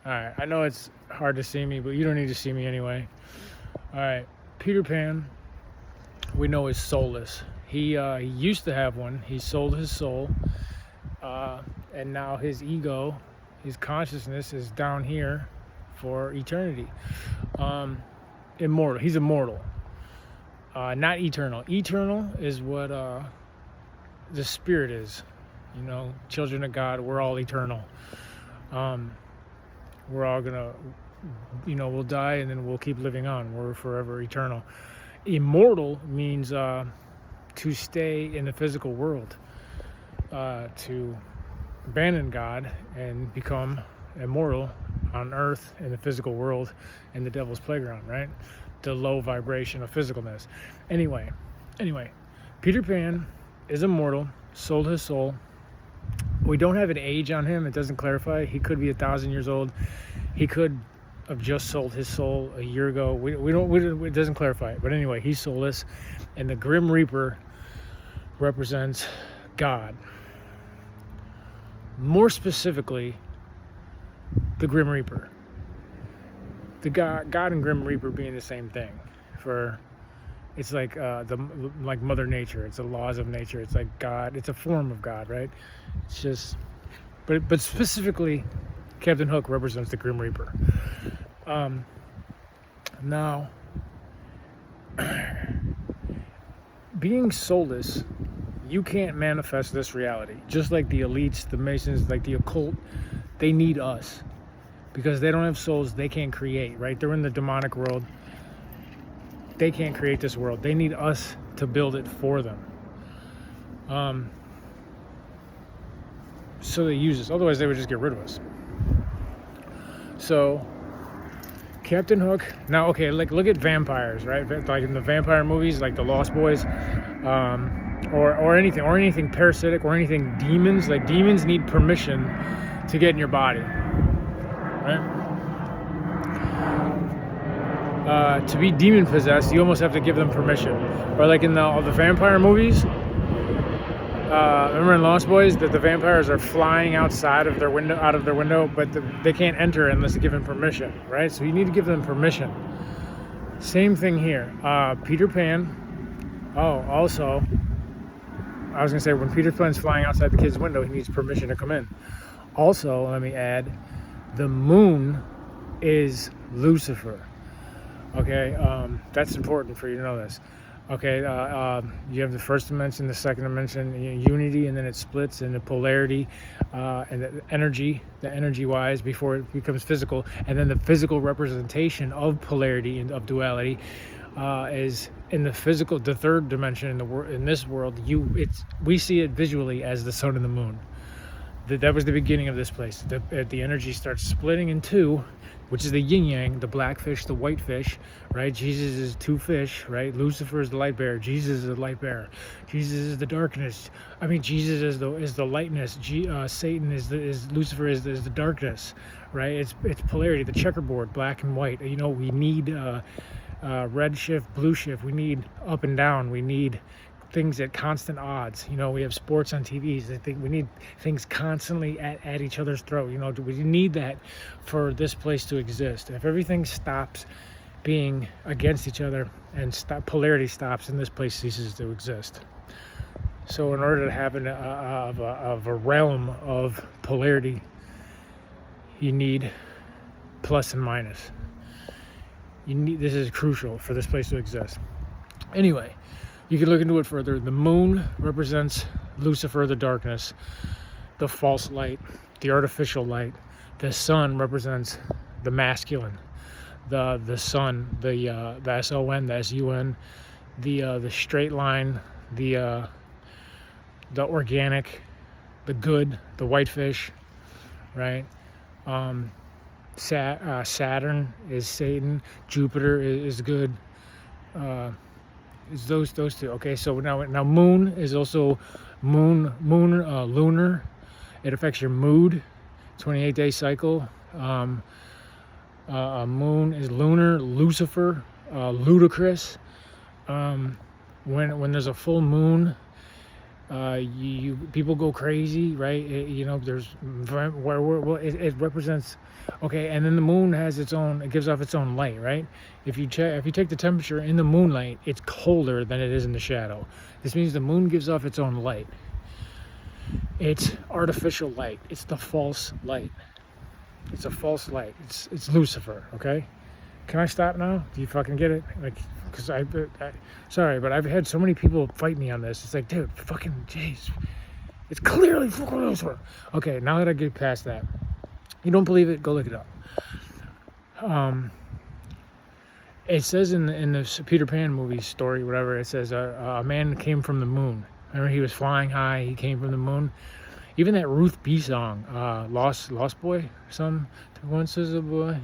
All right, I know it's hard to see me, but you don't need to see me anyway. All right, Peter Pan, we know is soulless. He used to have one. He sold his soul, and now his ego, his consciousness is down here for eternity. Immortal. He's immortal, not eternal. Eternal is what the spirit is. You know, children of God, we're all eternal. We're all gonna, we'll die and then we'll keep living on. We're forever eternal. Immortal means to stay in the physical world, to abandon God and become immortal on earth in the physical world in the devil's playground, right? The low vibration of physicalness. Anyway, Peter Pan is immortal, sold his soul. We don't have an age on him. It doesn't clarify. He could be 1,000 years old. He could have just sold his soul a year ago. It doesn't clarify it. But anyway, he's soulless, and the Grim Reaper represents God. More specifically, the Grim Reaper. The God and Grim Reaper being the same thing. It's like like Mother Nature. It's the laws of nature. It's like God. It's a form of God, right? It's just, but specifically, Captain Hook represents the Grim Reaper. Now, being soulless, you can't manifest this reality. Just like the elites, the Masons, like the occult, they need us because they don't have souls. They can't create, right? They're in the demonic world. They can't create this world. They need us to build it for them. So they use us. Otherwise, they would just get rid of us. So, Captain Hook. Now, okay, like look at vampires, right? Like in the vampire movies, like the Lost Boys, or anything parasitic, or anything demons. Like demons need permission to get in your body, right? To be demon possessed, you almost have to give them permission. Or like in the vampire movies, remember in Lost Boys that the vampires are flying out of their window, but they can't enter unless they're given permission, right? So you need to give them permission. Same thing here. Peter Pan. Oh, also, I was gonna say when Peter Pan's flying outside the kid's window, he needs permission to come in. Also, let me add, the moon is Lucifer. Okay, that's important for you to know this. Okay, you have the first dimension, the second dimension, unity, and then it splits into polarity, and the energy-wise, before it becomes physical, and then the physical representation of polarity and of duality is in the physical, the third dimension in this world. We see it visually as the sun and the moon. That was the beginning of this place. The energy starts splitting in two, which is the yin yang, the black fish, the white fish, right? Jesus is two fish, right? Lucifer is the light bearer. Jesus is the light bearer. Jesus is the darkness. I mean, Jesus is the lightness. Satan is Lucifer is the darkness, right? It's polarity, the checkerboard, black and white. You know, we need red shift, blue shift. We need up and down. We need things at constant odds. You know, we have sports on TVs. I think we need things constantly at each other's throat. You know, we need that for this place to exist. If everything stops being against each other and polarity stops, and this place ceases to exist. So in order to have a realm of polarity, you need plus and minus. This is crucial for this place to exist. Anyway, you can look into it further. The moon represents Lucifer, the darkness, the false light, the artificial light. The sun represents the masculine, the sun, the S-O-N, the S-U-N, the straight line, the organic, the good, the white fish, right? Saturn is Satan. Jupiter is good. It's those two. Okay, so now moon is also lunar. It affects your mood. 28-day cycle. Moon is lunar. Lucifer, ludicrous. When there's a full moon, People go crazy, right? There's where it represents. Okay, and then the moon has its own. It gives off its own light, right? If you take the temperature in the moonlight, it's colder than it is in the shadow. This means the moon gives off its own light. It's artificial light. It's the false light. It's a false light. It's Lucifer. Okay. Can I stop now? Do you fucking get it? Like, because sorry, but I've had so many people fight me on this. It's like, dude, fucking jeez, it's clearly fucking Lucifer. Okay, now that I get past that, you don't believe it? Go look it up. It says in the Peter Pan movie story, whatever, it says a man came from the moon. Remember, he was flying high. He came from the moon. Even that Ruth B song, Lost Boy, son, once was a boy,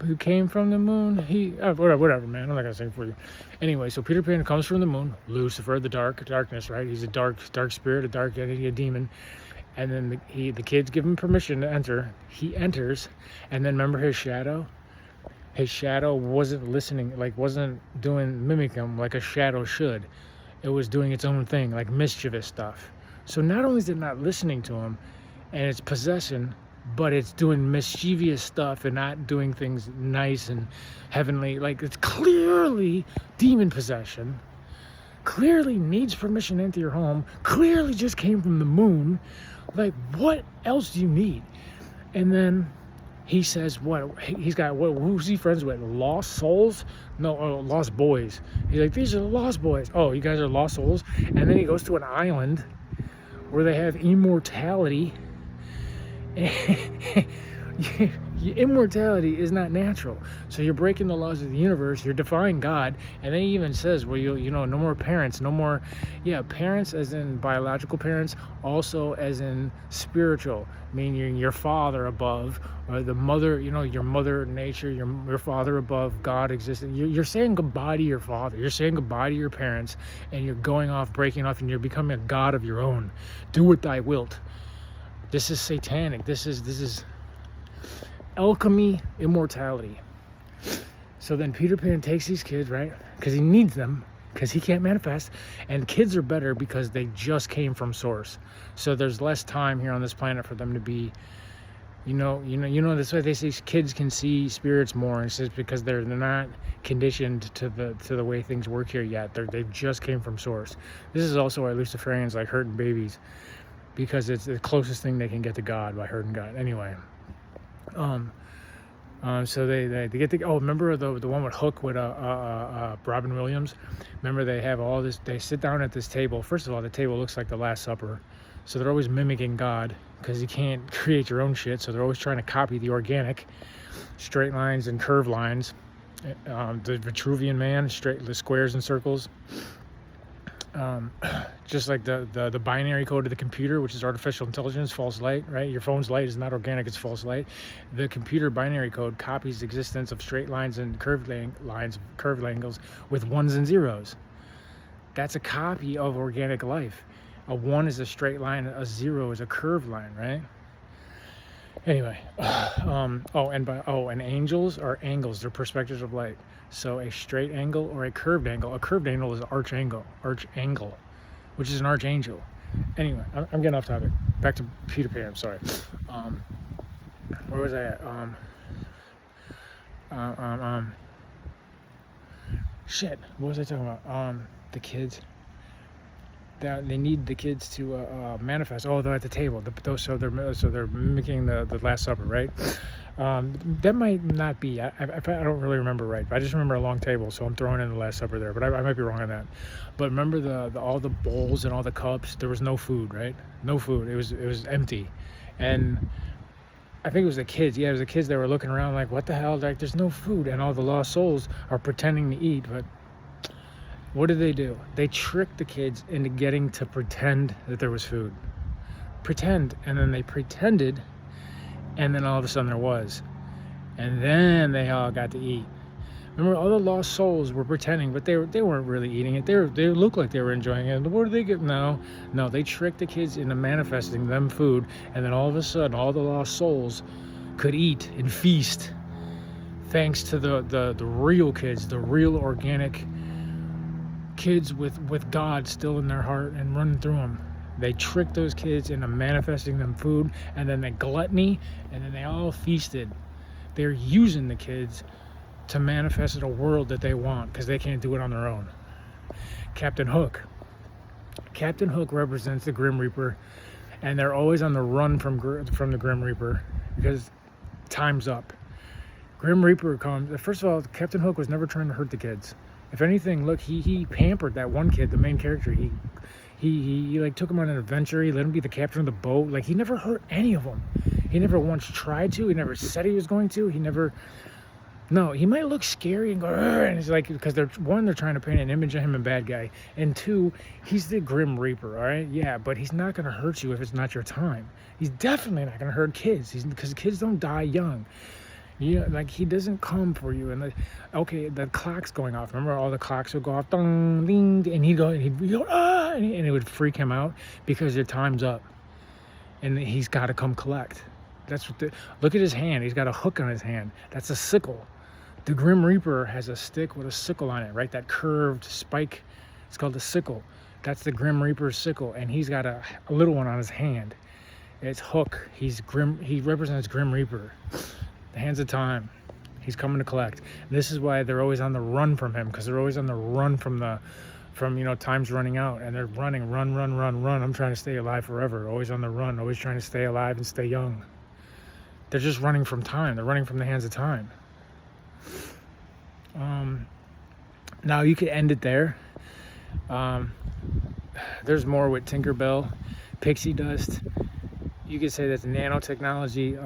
who came from the moon. Whatever, man. I'm not gonna sing for you. Anyway, so Peter Pan comes from the moon. Lucifer, the darkness, right? He's a dark spirit, a dark entity, a demon. And then the kids give him permission to enter. He enters, and then remember his shadow. His shadow wasn't listening, like wasn't mimic him like a shadow should. It was doing its own thing, like mischievous stuff. So not only is it not listening to him, and it's possession, but it's doing mischievous stuff and not doing things nice and heavenly. Like, it's clearly demon possession, clearly needs permission to enter your home, clearly just came from the moon. Like, what else do you need? And then he says, who's he friends with? Lost souls? No, lost boys. He's like, these are the lost boys. Oh, you guys are lost souls? And then he goes to an island where they have immortality. Immortality is not natural, so you're breaking the laws of the universe. You're defying God. And then he even says, well, no more parents, no more, parents as in biological parents, also as in spiritual, meaning your father above, or the mother, your mother nature, your father above, God existed. You're saying goodbye to your father. You're saying goodbye to your parents, and you're breaking off, and you're becoming a God of your own. Do what thy wilt. This is satanic. This is alchemy, immortality. So then Peter Pan takes these kids, right? Because he needs them, because he can't manifest. And kids are better because they just came from source. So there's less time here on this planet for them to be, that's why they say kids can see spirits more. And it's just because they're not conditioned to the way things work here yet. They just came from source. This is also why Luciferians like hurting babies, because it's the closest thing they can get to God, by hurting God. Anyway, so they get the. Oh, remember the one with Hook with Robin Williams? Remember they have all this. They sit down at this table. First of all, the table looks like the Last Supper, so they're always mimicking God because you can't create your own shit. So they're always trying to copy the organic, straight lines and curved lines. The Vitruvian Man, the squares and circles. Just like the binary code of the computer, which is artificial intelligence, false light, right? Your phone's light is not organic, it's false light. The computer binary code copies the existence of straight lines and curved angles with ones and zeros. That's a copy of organic life. A 1 is a straight line, a 0 is a curved line, right? Anyway, and angels are angles, they're perspectives of light. So a straight angle or a curved angle is an arch angle, which is an archangel. Anyway, I'm getting off topic. Back to Peter Pan, I'm sorry. Where was I at? Shit, what was I talking about? The kids. They need the kids to manifest. Oh, they're at the table. So they're mimicking the Last Supper, right? That might not be. I don't really remember right. But I just remember a long table, so I'm throwing in the Last Supper there. But I might be wrong on that. But remember all the bowls and all the cups. There was no food, right? No food. It was empty, and I think it was the kids. Yeah, it was the kids that were looking around like, what the hell? Like, there's no food, and all the lost souls are pretending to eat, but. What do? They tricked the kids into getting to pretend that there was food. Pretend. And then they pretended, and then all of a sudden there was. And then they all got to eat. Remember, all the lost souls were pretending, but they weren't really eating it. They looked like they were enjoying it. What did they get? No, they tricked the kids into manifesting them food, and then all of a sudden, all the lost souls could eat and feast, thanks to the real kids, the real organic kids with God still in their heart and running through them. They trick those kids into manifesting them food, and then they gluttony, and then they all feasted. They're using the kids to manifest a world that they want because they can't do it on their own. Captain Hook. Captain Hook represents the Grim Reaper, and they're always on the run from the Grim Reaper because time's up. Grim Reaper comes. First of all, Captain Hook was never trying to hurt the kids. If anything, look, he pampered that one kid, the main character. He like took him on an adventure. He let him be the captain of the boat. Like, he never hurt any of them. He never once tried to. He never said he was going to. No, he might look scary and go, and it's like, because they're trying to paint an image of him a bad guy, and two, he's the Grim Reaper, all right? Yeah, but he's not going to hurt you if it's not your time. He's definitely not going to hurt kids, because kids don't die young. Yeah, like, he doesn't come for you. And the clock's going off. Remember, all the clocks would go off, ding, ding, and he'd go, ah, and it would freak him out because your time's up, and he's got to come collect. That's what look at his hand. He's got a hook on his hand. That's a sickle. The Grim Reaper has a stick with a sickle on it, right? That curved spike. It's called a sickle. That's the Grim Reaper's sickle, and he's got a little one on his hand. It's Hook. He's Grim. He represents Grim Reaper. The hands of time. He's coming to collect. And this is why they're always on the run from him, because they're always on the run from time's running out, and they're run. I'm trying to stay alive forever. Always on the run. Always trying to stay alive and stay young. They're just running from time. They're running from the hands of time. Now you could end it there. There's more with Tinkerbell, pixie dust. You could say that's nanotechnology.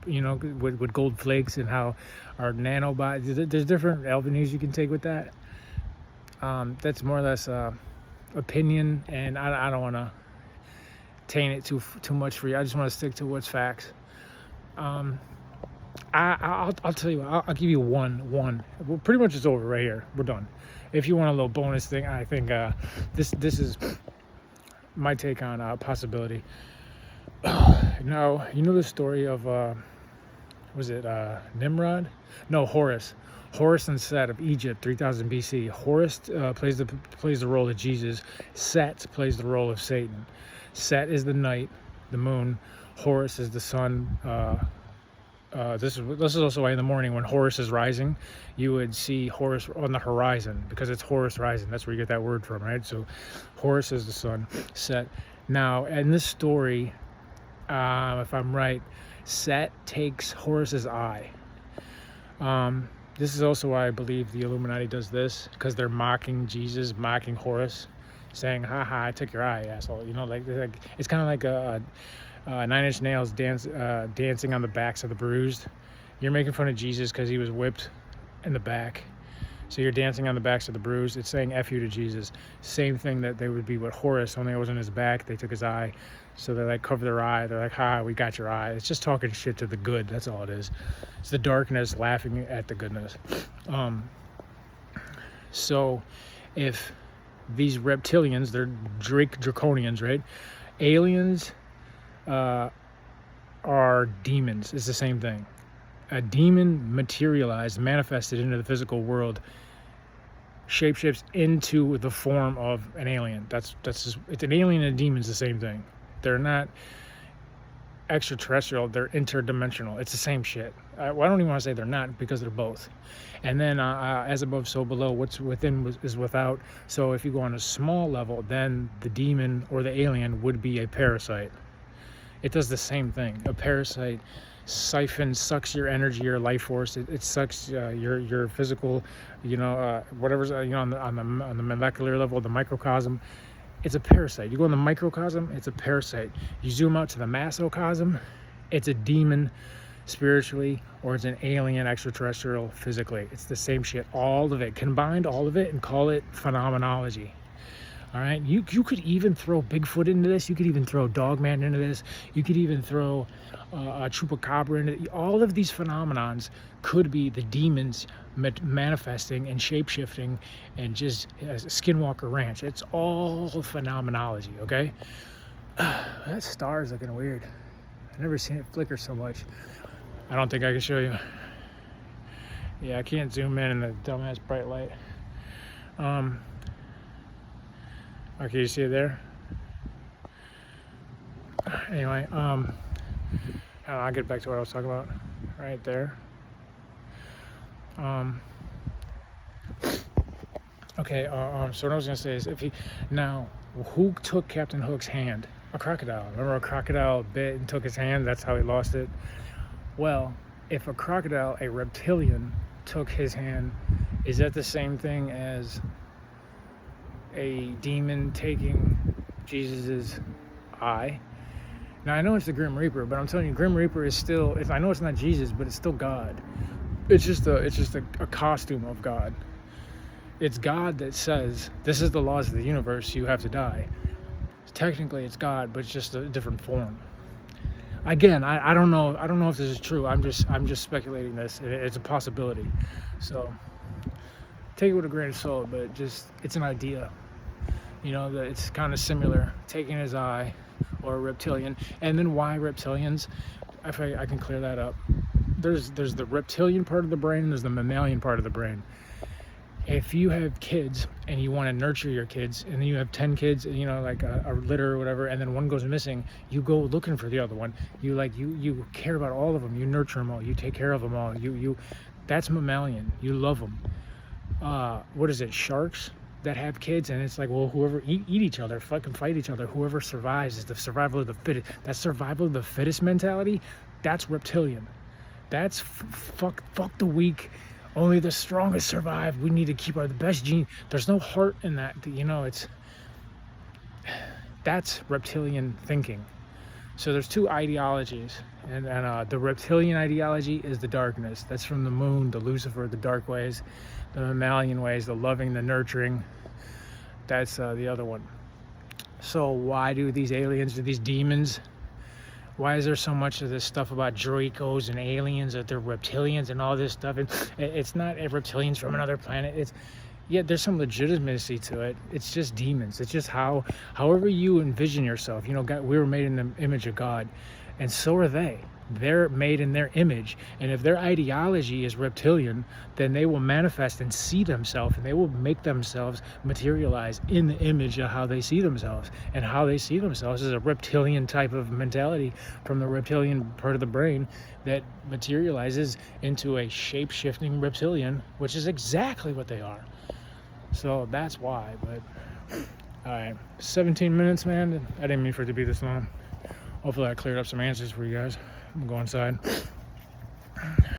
With gold flakes and how our nanobots. There's different avenues you can take with that. That's more or less opinion, and I don't want to taint it too much for you. I just want to stick to what's facts. I'll tell you. I'll give you one. Well, pretty much it's over right here. We're done. If you want a little bonus thing, I think this is my take on possibility. Now, you know the story of was it Nimrod? No, Horus. Horus and Set of Egypt, 3000 BC. Horus plays the role of Jesus. Set plays the role of Satan. Set is the night, the moon. Horus is the sun. This is also why in the morning when Horus is rising, you would see Horus on the horizon, because it's Horus rising. That's where you get that word from, right? So Horus is the sun. Set. Now, in this story, if I'm right, Set takes Horus's eye. This is also why I believe the Illuminati does this, because they're mocking Jesus, mocking Horus, saying, "Ha, I took your eye, asshole." Like it's kind of like a 9 Inch Nails dancing on the backs of the bruised. You're making fun of Jesus because he was whipped in the back, so you're dancing on the backs of the bruised. It's saying F you to Jesus. Same thing that they would be with Horus, only it wasn't his back. They took his eye, so they like cover their eye. They're like, "Ha, we got your eye." It's just talking shit to the good. That's all it is. It's the darkness laughing at the goodness. So if these reptilians, they're draconians, right? Aliens are demons. It's the same thing. A demon materialized, manifested into the physical world, shapeshifts into the form of an alien. That's just, it's an alien and a demon's the same thing. They're not extraterrestrial, they're interdimensional. It's the same shit. I don't even want to say they're not, because they're both. And then as above, so below. What's within is without. So if you go on a small level, then the demon or the alien would be a parasite. It does the same thing. A parasite sucks your energy, your life force. It sucks your physical, whatever's on the molecular level, the microcosm. It's a parasite. You go in the microcosm, it's a parasite. You zoom out to the macrocosm, it's a demon spiritually, or it's an alien extraterrestrial physically. It's the same shit. All of it combined, all of it, and call it phenomenology. All right, you could even throw Bigfoot into this. You could even throw Dogman into this. You could even throw a Chupacabra into it. All of these phenomenons could be the demons manifesting and shape-shifting and just Skinwalker Ranch. It's all phenomenology, okay? That star is looking weird. I've never seen it flicker so much. I don't think I can show you. Yeah, I can't zoom in the dumbass bright light. Okay, you see it there? Anyway, I'll get back to what I was talking about. Right there. Okay, so what I was gonna say is, who took Captain Hook's hand? A crocodile. Remember, a crocodile bit and took his hand. That's how he lost it. Well, if a crocodile, a reptilian, took his hand, is that the same thing as a demon taking Jesus's eye? Now, I know it's the Grim Reaper, but I'm telling you, Grim Reaper is still, I know it's not Jesus, but it's still God. It's just a costume of God. It's God that says, this is the laws of the universe, you have to die. Technically, it's God, but it's just a different form. Again, I don't know if this is true. I'm just speculating this. It's a possibility. So take it with a grain of salt, but it's an idea. You know, that it's kind of similar, taking his eye, or a reptilian. And then why reptilians? If I can clear that up. There's the reptilian part of the brain, and there's the mammalian part of the brain. If you have kids and you want to nurture your kids, and then you have 10 kids, you know, like a litter or whatever, and then one goes missing, you go looking for the other one. You care about all of them. You nurture them all. You take care of them all. That's mammalian. You love them. What is it? Sharks that have kids, and it's like, well, whoever eat each other, fucking fight each other. Whoever survives is the survival of the fittest. That survival of the fittest mentality, that's reptilian. That's fuck the weak. Only the strongest survive. We need to keep the best gene. There's no heart in that. You know, that's reptilian thinking. So there's two ideologies, and the reptilian ideology is the darkness. That's from the moon, the Lucifer, the dark ways, the mammalian ways, the loving, the nurturing. That's the other one. So why do these aliens, or these demons, why is there so much of this stuff about Dracos and aliens, that they're reptilians and all this stuff? And it's not reptilians from another planet. There's some legitimacy to it. It's just demons. It's just however you envision yourself. You know, God, we were made in the image of God, and so are they. They're made in their image, and if their ideology is reptilian, then they will manifest and see themselves, and they will make themselves materialize in the image of how they see themselves. And how they see themselves is a reptilian type of mentality from the reptilian part of the brain that materializes into a shape-shifting reptilian, which is exactly what they are. So that's why. But all right, 17 minutes, man. I didn't mean for it to be this long. Hopefully I cleared up some answers for you guys. I'm going inside.